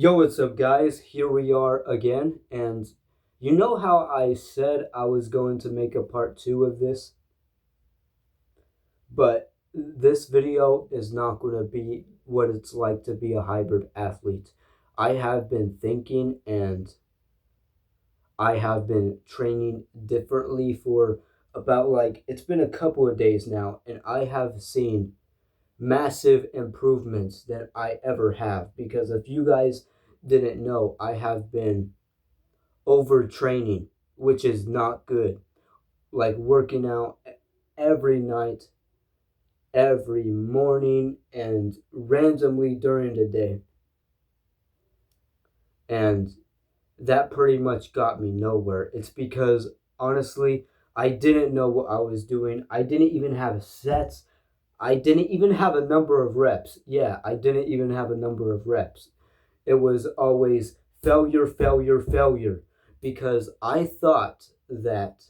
Yo, what's up, guys? Here we are again, and you know how I said I was going to make a part two of this? But this video is not going to be what it's like to be a hybrid athlete. I have been thinking and I have been training differently for about it's been a couple of days now, and I have seen massive improvements that I ever have. Because if you guys didn't know, I have been overtraining, which is not good. Like working out every night, every morning, and randomly during the day. And that pretty much got me nowhere. It's because honestly, I didn't know what I was doing. I didn't even have sets. I didn't even have a number of reps. Yeah, I didn't even have a number of reps. It was always failure, failure, failure. Because I thought that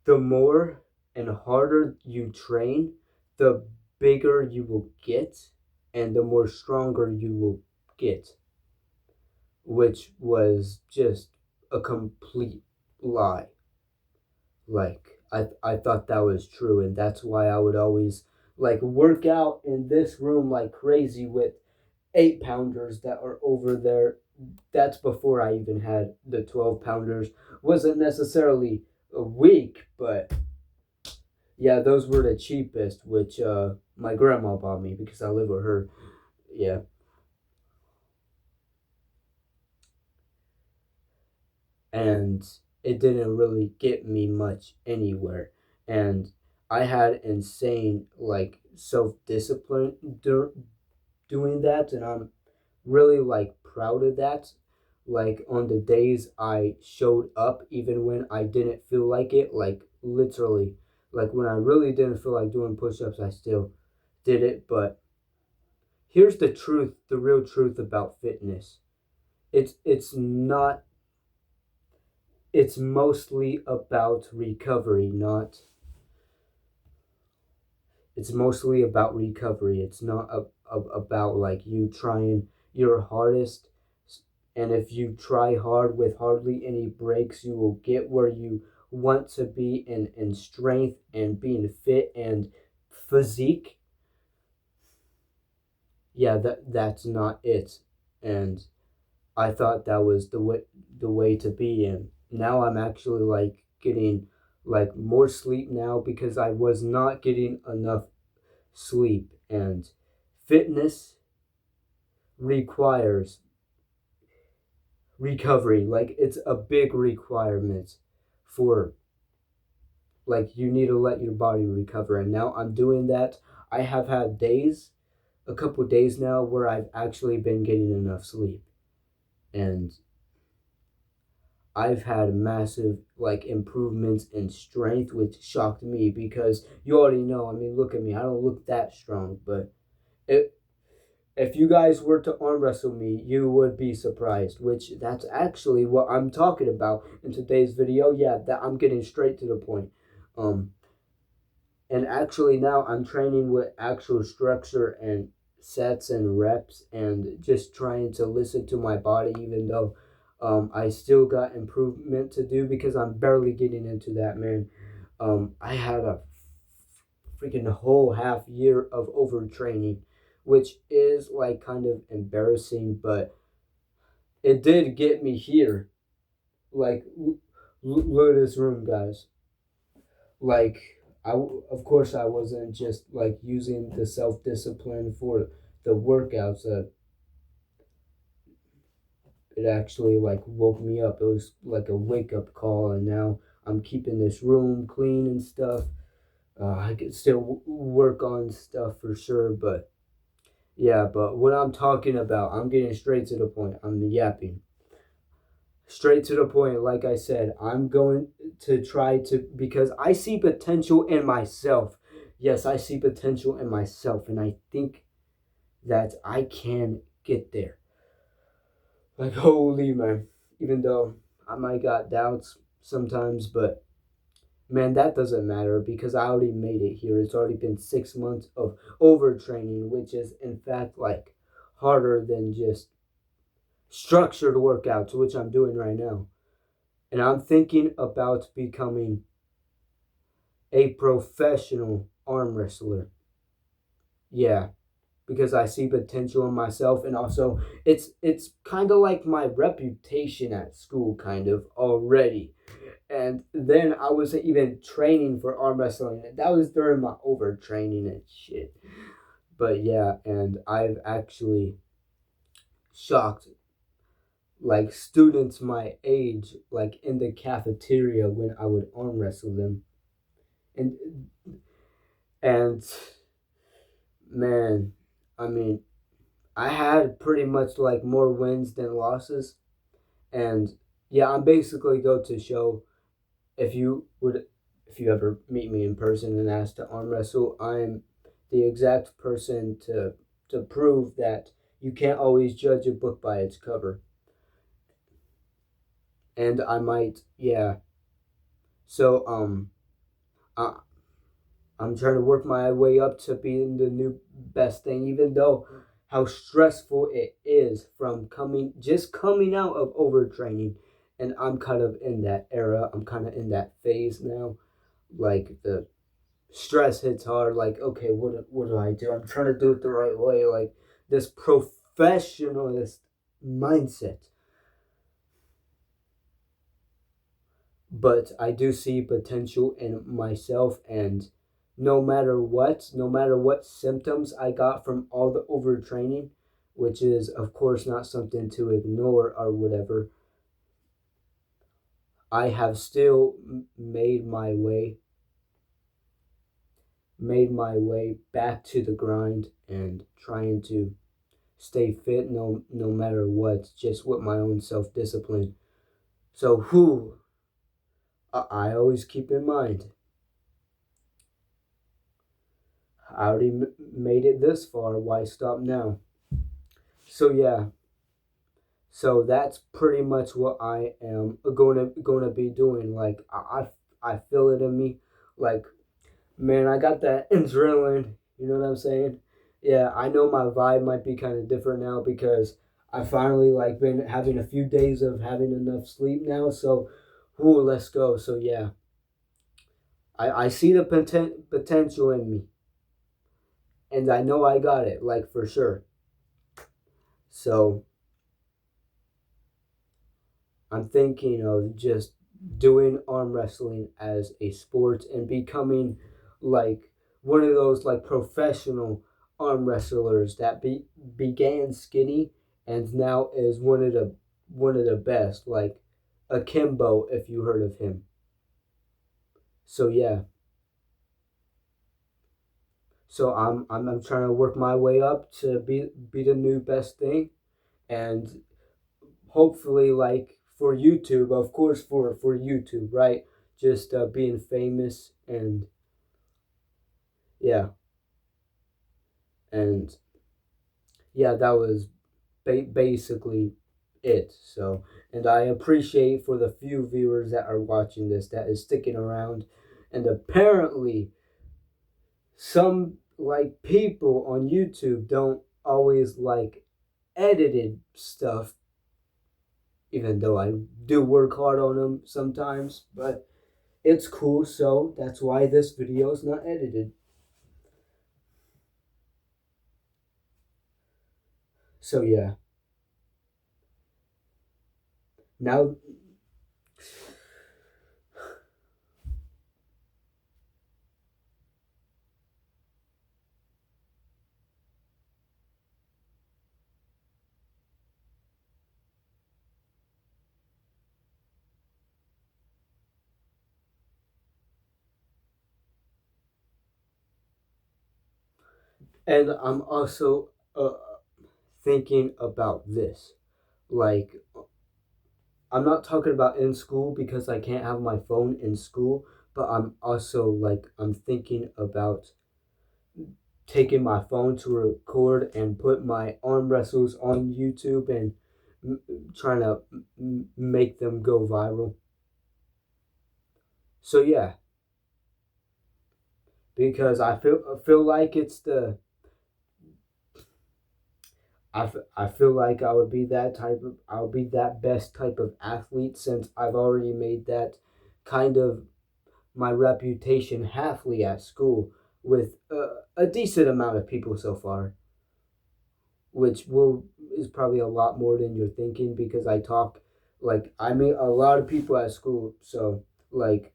the more and harder you train, the bigger you will get and the more stronger you will get, which was just a complete lie. I thought that was true, and that's why I would always work out in this room like crazy with 8 pounders that are over there. That's before I even had the 12 pounders. Wasn't necessarily weak, but yeah, those were the cheapest, which my grandma bought me because I live with her. Yeah, and it didn't really get me much anywhere. And I had insane self discipline doing that, and I'm really proud of that. Like on the days I showed up, even when I didn't feel like it, like literally, like when I really didn't feel like doing push ups, I still did it. But here's the truth, the real truth about fitness. It's not it's mostly about recovery, not it's mostly about recovery. It's not about you trying your hardest. And if you try hard with hardly any breaks, you will get where you want to be in strength and being fit and physique. Yeah, that's not it. And I thought that was the way to be, and now I'm actually getting more sleep now because I was not getting enough sleep. And fitness requires recovery. Like it's a big requirement for you need to let your body recover, and now I'm doing that. I have had days, a couple days now, where I've actually been getting enough sleep, and I've had massive improvements in strength, which shocked me because you already know. I mean, look at me. I don't look that strong, but it, if you guys were to arm wrestle me, you would be surprised. Which that's actually what I'm talking about in today's video. Yeah, that I'm getting straight to the point. Um, and actually now I'm training with actual structure and sets and reps and just trying to listen to my body, even though I still got improvement to do because I'm barely getting into that, man. I had a freaking whole half year of overtraining, which is kind of embarrassing, but it did get me here. Look at this room, guys. Like of course I wasn't just using the self-discipline for the workouts. It actually woke me up. It was like a wake-up call, and now I'm keeping this room clean and stuff. I could still work on stuff for sure, but yeah, but what I'm talking about, I'm getting straight to the point. I'm yapping straight to the point. Like I said, I'm going to try to, because I see potential in myself. Yes, I see potential in myself, and I think that I can get there. Like, holy man. Even though I might got doubts sometimes, but Man, that doesn't matter because I already made it here. It's already been 6 months of overtraining, which is in fact like harder than just structured workouts, which I'm doing right now. And I'm thinking about becoming a professional arm wrestler. Yeah, because I see potential in myself, and also it's kind of like my reputation at school kind of already. And then I wasn't even training for arm wrestling. That was during my overtraining and shit. But yeah, and I've actually shocked like students my age, like in the cafeteria when I would arm wrestle them. And and man, I mean, I had pretty much like more wins than losses. And yeah, I'm basically go to show if you would if you ever meet me in person and ask to arm wrestle, I'm the exact person to prove that you can't always judge a book by its cover. And I might, yeah. So I, I'm trying to work my way up to being the new best thing, even though how stressful it is from coming out of overtraining. And I'm kind of in that era. I'm kind of in that phase now. Like the stress hits hard. Like, okay, what do I do? I'm trying to do it the right way. Like this professionalist mindset. But I do see potential in myself, and no matter what symptoms I got from all the overtraining, which is of course not something to ignore or whatever, I have still made my way back to the grind and trying to stay fit no matter what, just with my own self discipline. So who I always keep in mind, I already made it this far. Why stop now? So yeah, so that's pretty much what I am gonna be doing. Like I feel it in me. Like man, I got that adrenaline. You know what I'm saying? Yeah, I know my vibe might be kind of different now because I finally like been having a few days of having enough sleep now. So, ooh, let's go. So yeah, I see the potential in me, and I know I got it like for sure. So I'm thinking of just doing arm wrestling as a sport and becoming like one of those like professional arm wrestlers that began skinny and now is one of the best, like Akimbo, if you heard of him. So yeah, so I'm trying to work my way up to be the new best thing, and hopefully like for YouTube, of course for YouTube, right? Just being famous and yeah, and yeah, that was basically it. So, and I appreciate for the few viewers that are watching this that is sticking around, and apparently some like people on YouTube don't always like edited stuff, even though I do work hard on them sometimes, but it's cool, so that's why this video is not edited. So yeah. Now, and I'm also thinking about this. Like, I'm not talking about in school because I can't have my phone in school, but I'm also like, I'm thinking about taking my phone to record and put my arm wrestles on YouTube and trying to make them go viral. So yeah, because I feel like it's the I feel like I'll be that best type of athlete since I've already made that kind of my reputation halfly at school with a decent amount of people so far, which will is probably a lot more than you're thinking because I talk like I meet a lot of people at school, so like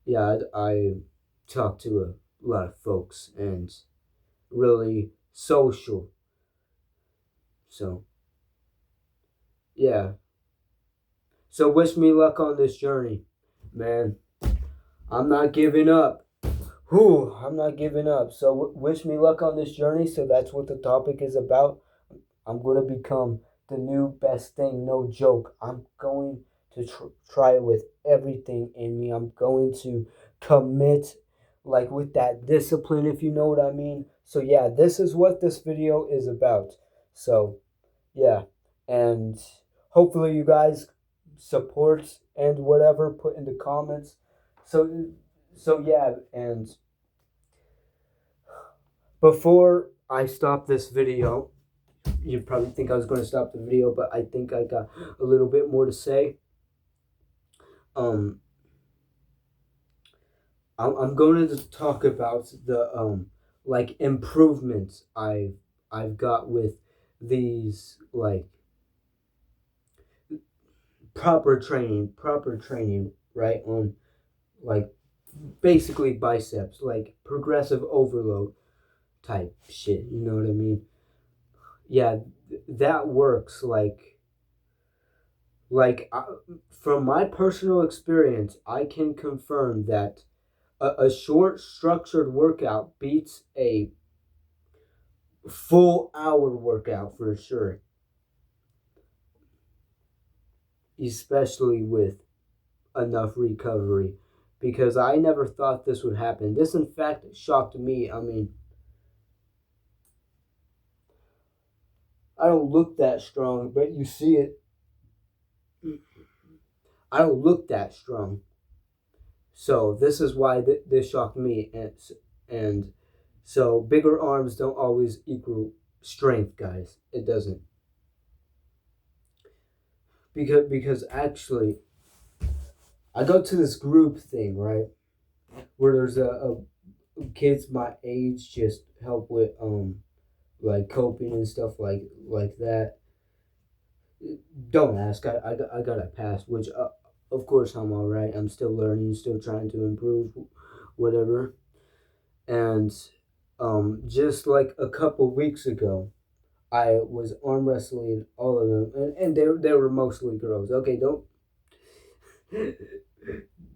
yeah, I talk to a lot of folks and really social. So yeah. So wish me luck on this journey, man. I'm not giving up. Whew, I'm not giving up. So wish me luck on this journey. So that's what the topic is about. I'm going to become the new best thing, no joke. I'm going to try it with everything in me. I'm going to commit, like with that discipline, if you know what I mean. So, yeah, this is what this video is about. So, yeah, and hopefully you guys support and whatever put in the comments. So, yeah, and before I stop this video, you probably think I was going to stop the video, but I think I got a little bit more to say. Um, I'm going to talk about the like improvements I've got with these like proper training, right? On like basically biceps, like progressive overload type shit. You know what I mean? Yeah, that works like from my personal experience, I can confirm that a short structured workout beats a full hour workout for sure, especially with enough recovery, because I never thought this would happen. This in fact shocked me. I mean, I don't look that strong, but you see it. I don't look that strong. So this is why this shocked me, and so bigger arms don't always equal strength, guys. It doesn't, because actually, I go to this group thing, right, where there's a kids my age just help with like coping and stuff like that. Don't ask. I got a pass, which of course I'm all right. I'm still learning, still trying to improve, whatever. And just like a couple weeks ago, I was arm wrestling all of them, and they were mostly girls. Okay,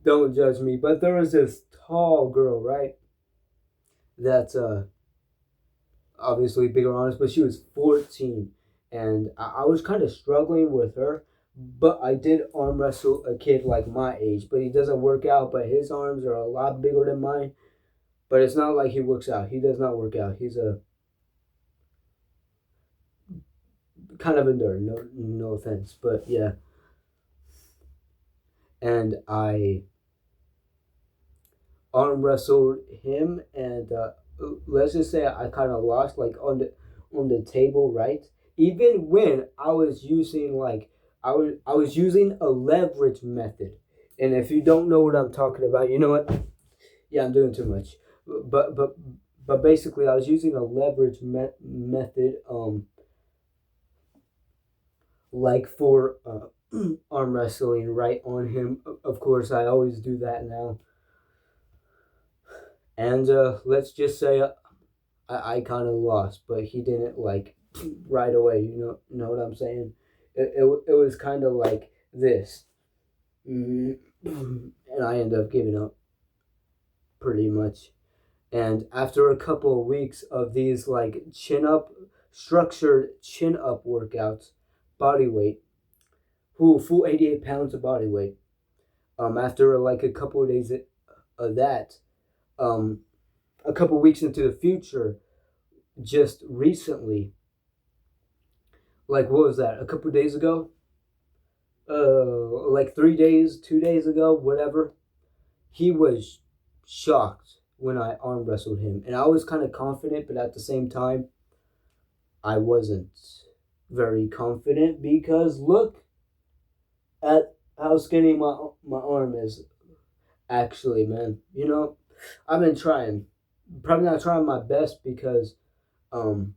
don't judge me, but there was this tall girl, right? That's obviously bigger on us, but she was 14, and I was kind of struggling with her. But I did arm wrestle a kid like my age, but he doesn't work out. But his arms are a lot bigger than mine. But it's not like he works out. He does not work out. He's a kind of a nerd. No offense, but yeah. And I arm wrestled him, and let's just say I kind of lost, like on the table, right? Even when I was using I was using a leverage method, and if you don't know what I'm talking about, you know what? Yeah, I'm doing too much, but but but basically, I was using a leverage method, like for arm wrestling right on him. Of course, I always do that now. And let's just say I kind of lost, but he didn't like right away. Know what I'm saying? It was kind of like this, and I ended up giving up pretty much. And after a couple of weeks of these like structured chin up workouts, body weight, full 88 pounds of body weight. After like a couple of days of that, um, a couple of weeks into the future, just recently, like what was that? A couple of days ago, like 3 days, 2 days ago, whatever. He was shocked when I arm wrestled him, and I was kind of confident, but at the same time, I wasn't very confident because look at how skinny my arm is. Actually, man, I've been trying. Probably not trying my best because um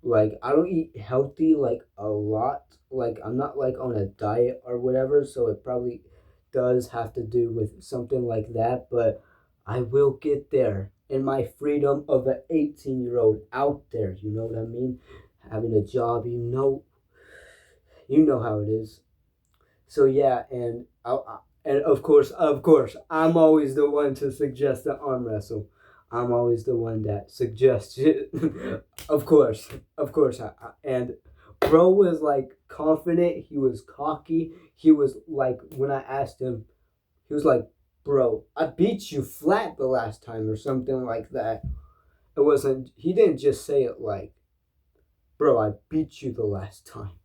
like I don't eat healthy like a lot. Like I'm not like on a diet or whatever, so it probably does have to do with something like that, but I will get there in my freedom of an 18-year-old out there, you know what I mean? Having a job, you know how it is. So yeah, and of course, I'm always the one to suggest the arm wrestle. I'm always the one that suggests it. of course, and bro was like confident. He was cocky. He was like, when I asked him, he was like, "Bro, I beat you flat the last time," or something like that. It wasn't. He didn't just say it like, "Bro, I beat you the last time,"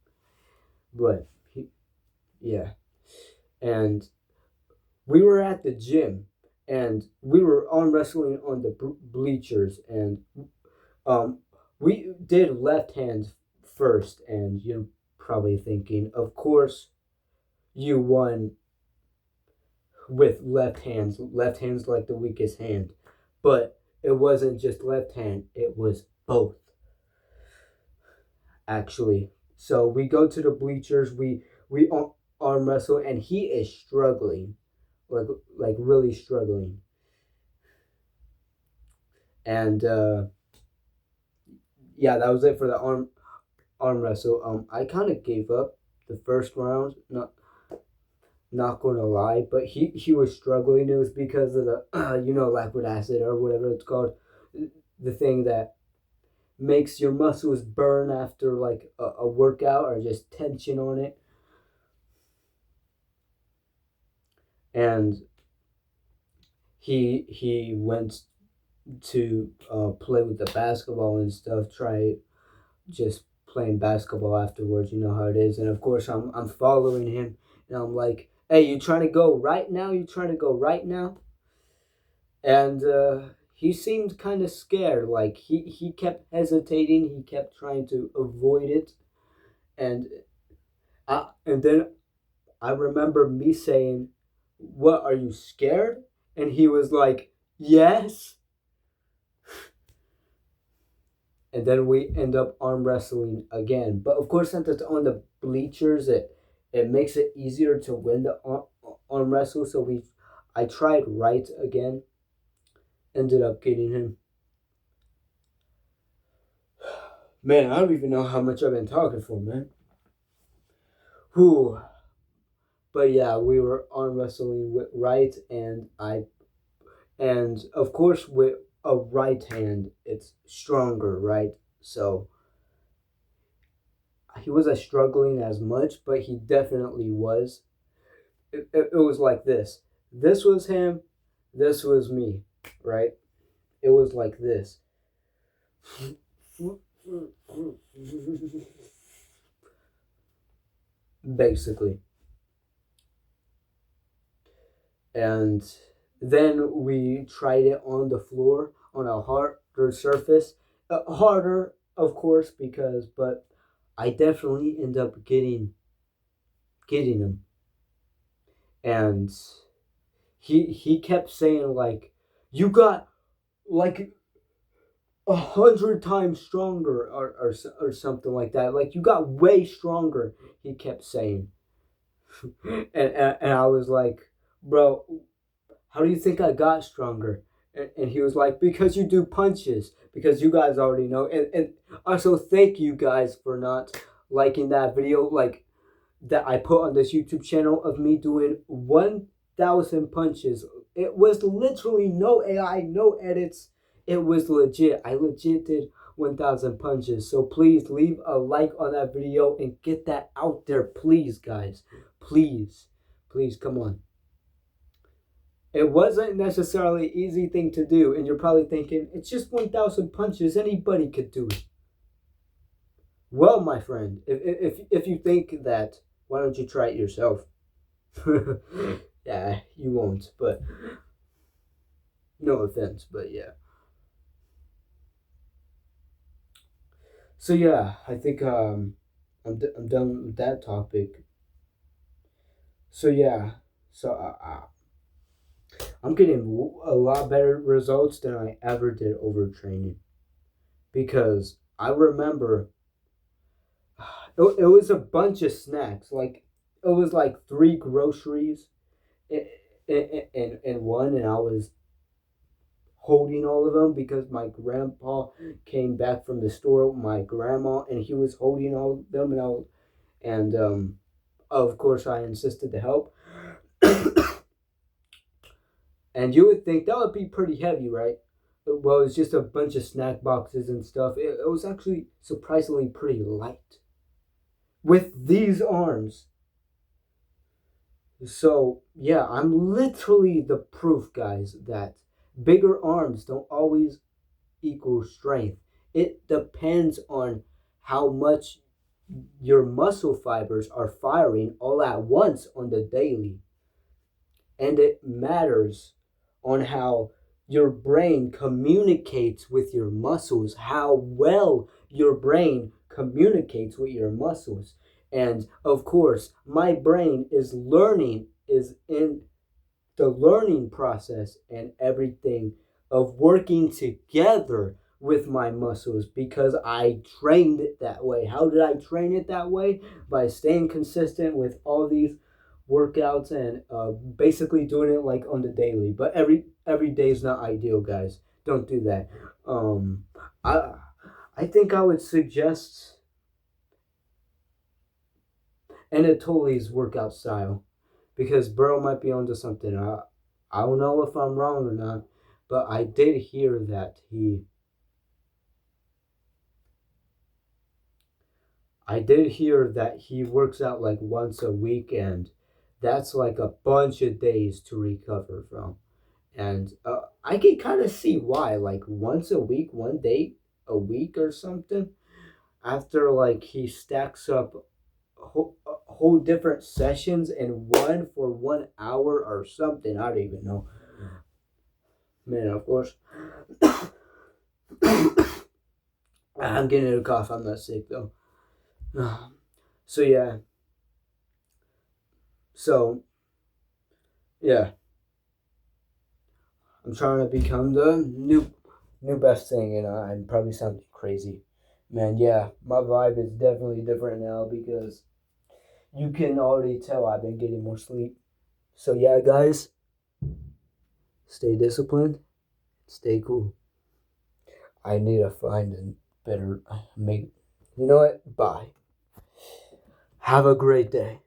but yeah, and we were at the gym and we were arm wrestling on the bleachers, and um we did left hands first, and you're probably thinking, of course you won with left hands like the weakest hand, but it wasn't just left hand, it was both actually. So we go to the bleachers, we arm wrestle, and he is struggling, like like really struggling. And yeah, that was it for the arm wrestle. I kind of gave up the first round. Not gonna lie, but he was struggling. It was because of the lactic acid or whatever it's called, the thing that makes your muscles burn after like a workout or just tension on it. And he went to play with the basketball and stuff. Try just playing basketball afterwards. You know how it is. And of course, I'm following him, and I'm like, "Hey, you trying to go right now? You trying to go right now?" And he seemed kind of scared. Like he kept hesitating. He kept trying to avoid it, and then I remember me saying, "What, are you scared?" And he was like, "Yes." And then we end up arm wrestling again. But of course, since it's on the bleachers, it makes it easier to win the arm wrestle. So I tried right again, ended up getting him. Man, I don't even know how much I've been talking for, man. Whew. But yeah, we were arm wrestling with right, and of course with a right hand, it's stronger, right? So he wasn't struggling as much, but he definitely was. It was like this. This was him. This was me, right? It was like this. Basically. And then we tried it on the floor on a harder surface. Harder, of course, but I definitely end up getting him. And he kept saying like, "You got like 100 times stronger," or something like that. Like, "You got way stronger," he kept saying. And I was like, "Bro, how do you think I got stronger?" And he was like, "Because you do punches, because you guys already know." And also, thank you guys for not liking that video, like, that I put on this YouTube channel of me doing 1,000 punches. It was literally no AI, no edits. It was legit. I legit did 1,000 punches. So please leave a like on that video and get that out there, please, guys. Please, please, come on. It wasn't necessarily an easy thing to do, and you're probably thinking, it's just 1,000 punches. Anybody could do it. Well, my friend, if you think that, why don't you try it yourself? Yeah, you won't, but no offense, but yeah. So yeah, I think I'm done with that topic. So yeah, so I'm getting a lot better results than I ever did over training because I remember it was a bunch of snacks. Like it was like three groceries in one, and I was holding all of them because my grandpa came back from the store with my grandma, and he was holding all of them, and of course I insisted to help. And you would think that would be pretty heavy, right? Well, it's just a bunch of snack boxes and stuff. It was actually surprisingly pretty light with these arms. So, yeah, I'm literally the proof, guys, that bigger arms don't always equal strength. It depends on how much your muscle fibers are firing all at once on the daily. And it matters on how your brain communicates with your muscles, how well your brain communicates with your muscles. And of course, my brain is in the learning process and everything of working together with my muscles because I trained it that way. How did I train it that way? By staying consistent with all these workouts and basically doing it like on the daily. But every day is not ideal, guys. Don't do that. Um, I I think I would suggest Anatoly's workout style because Burrow might be onto something. I don't know if I'm wrong or not, but I did hear that he works out like once a week, and that's like a bunch of days to recover from. And I can kind of see why, like once a week, one day a week or something. After like he stacks up whole different sessions in one for 1 hour or something. I don't even know. Man, of course. I'm getting a cough. I'm not sick though. So yeah. So yeah. I'm trying to become the new best thing, and I'm probably sounding crazy. Man, yeah, my vibe is definitely different now because you can already tell I've been getting more sleep. So yeah, guys, stay disciplined, stay cool. I need to find a better make. You know what? Bye. Have a great day.